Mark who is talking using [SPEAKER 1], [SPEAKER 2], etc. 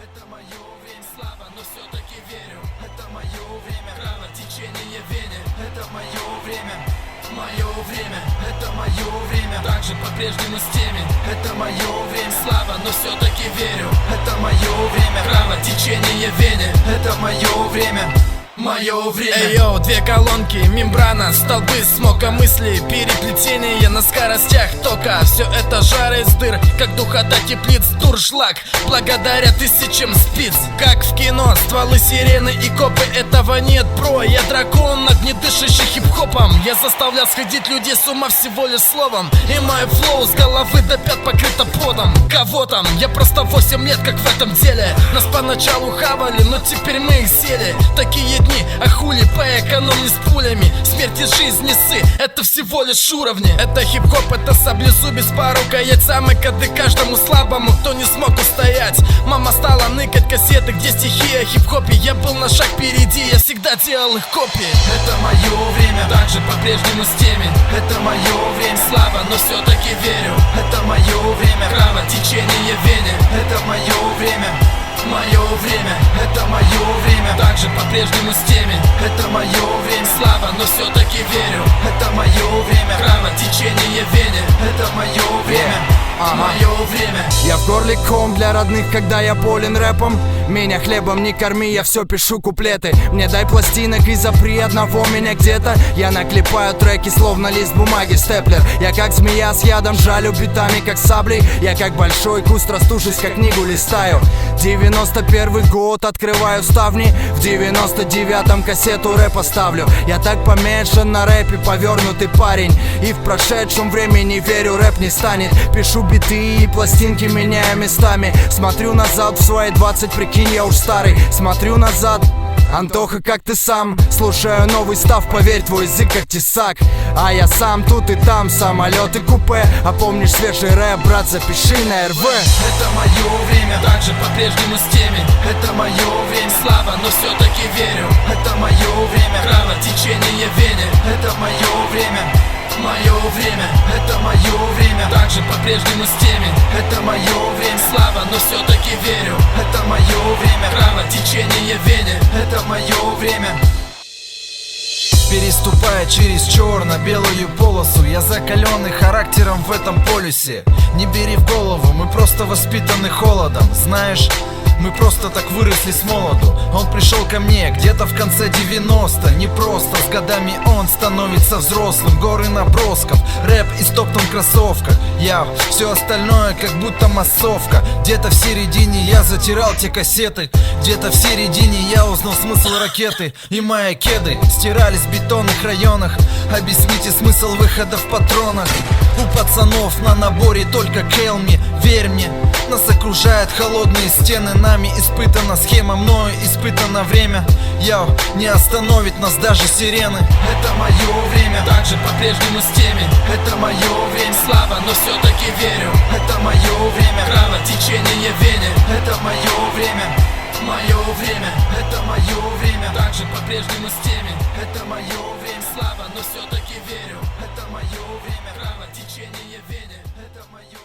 [SPEAKER 1] Это мое время, слава, но все-таки верю. Это мое время, кровотечение в вене. Это мое время, это мое время. Также по-прежнему с теми. Это мое время, слава, но все-таки верю. Это мое время, кровотечение в вене. Это мое время. Мое время. Эйо, две колонки, мембрана, столбы, смока мыслей, переплетение на скоростях тока. Все это жар из дыр, как духота теплиц, дуршлаг, благодаря тысячам спиц. Как в кино, стволы, сирены и копы, этого нет, бро. Я дракон, огнедышащий хип-хопом. Я заставлял сходить людей с ума всего лишь словом. И мой флоу с головы до пят покрыто потом. Кого там? Я просто 8 лет как в этом деле. Нас поначалу хавали, но теперь мы их съели. Такие дни, а хули, поэкономни с пулями. Смерть и жизнь несы, это всего лишь уровни. Это хип-хоп, это саблезубец по рукоятям. И коды каждому слабому, кто не смог устоять. Мама стала ныкать кассеты, где стихи о хип-хопе. Я был на шаг впереди, я всегда делал их копии. Это мое время, также по-прежнему с теми. Это мое время, слава, но все-таки верю. Это мое время, кровотечение в вене. Это мое время, это мое время. Также по-прежнему с теми. Это мое время, слава, но все-таки верю. Это мое время, кровотечение в вене. Это мое время, мое время.
[SPEAKER 2] Я в горле ком для родных, когда я болен рэпом. Меня хлебом не корми, я все пишу куплеты. Мне дай пластинок и запри одного меня где-то. Я наклепаю треки, словно лист бумаги, степлер. Я как змея с ядом, жалю битами, как саблей. Я как большой куст, растушусь, как книгу листаю. 91 год, открываю ставни. В 99-м кассету рэпа ставлю. Я так помешан на рэпе, повернутый парень. И в прошедшем времени верю, рэп не станет. Пишу биты и пластинки меняю местами. Смотрю назад в свои 20, прикинь, я уж старый. Смотрю назад, Антоха, как ты сам. Слушаю новый став, поверь, твой язык как тесак. А я сам тут и там, самолет и купе. А помнишь свежий рэп, брат, запиши на РВ.
[SPEAKER 1] Это мое время, также по-прежнему с теми. Это мое время, слава, но все-таки верю. Это мое время, кровотечение в вене. Это мое время, это мое время. Также по-прежнему с теми. Это мое время, слава, но все-таки верю. Это мое время, кровотечение в вене. Это мое время. Переступая через черно-белую полосу, я закаленный характером в этом полюсе. Не бери в голову, мы просто воспитаны холодом. Знаешь, мы просто так выросли с молоду. Он пришел ко мне где-то в конце 90. Не просто, с годами он становится взрослым. Горы набросков, рэп и стоптан в кроссовках. Я все остальное как будто массовка. Где-то в середине я затирал те кассеты. Где-то в середине я узнал смысл ракеты. И мои кеды стирались в бетонных районах. Объясните смысл выхода в патронах. У пацанов на наборе только Келми. Верь мне, нас окружают холодные стены. Нами испытана схема, мною испытано время. Йоу, не остановит нас даже сирены. Это мое время, также по-прежнему с теми. Это мое время, слава, но все-таки верю. Это мое время, кровотечение в вене. Это мое время, это мое время. Также по-прежнему с теми. Это мое время, слава, но все-таки верю. Это мое время, кровотечение в вене. Это мое